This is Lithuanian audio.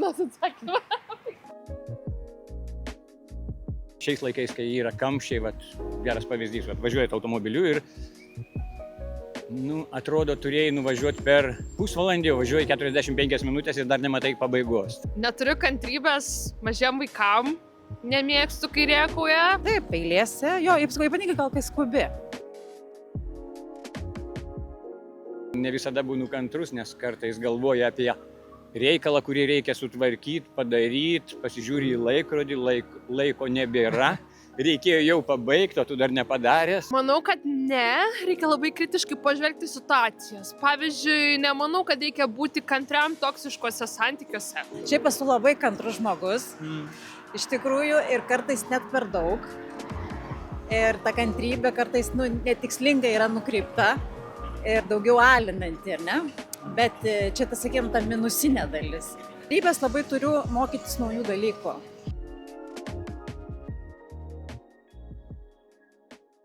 vienas atsakymas. Šiais laikais, kai yra kamščiai, geras pavyzdys, važiuojat automobiliu ir atrodo, turėjai nuvažiuoti per pusvalandį, važiuoji 45 minutės ir dar nematai pabaigos. Neturiu kantrybės mažiem vaikam, nemėgstu, kai rėkauja. Taip, eilėse, ypatingai gal kai skubi. Ne visada būnu kantrus, nes kartais galvoju apie reikalą, kurį reikia sutvarkyti, padaryti, pasižiūri į laikrodį, laiko nebėra. Reikėjo jau pabaigti, o tu dar nepadaręs. Manau, kad ne, reikia labai kritiškai pažvelgti situacijas. Pavyzdžiui, nemanau, kad reikia būti kantriam toksiškose santykiuose. Šiaip esu labai kantrus žmogus, iš tikrųjų, ir kartais net per daug. Ir ta kantrybė kartais netikslingai yra nukreipta ir daugiau alinanti, ar ne? Bet čia, sakykime, ta minusinė dalis. Kantrybės labai turiu mokytis naujų dalykų.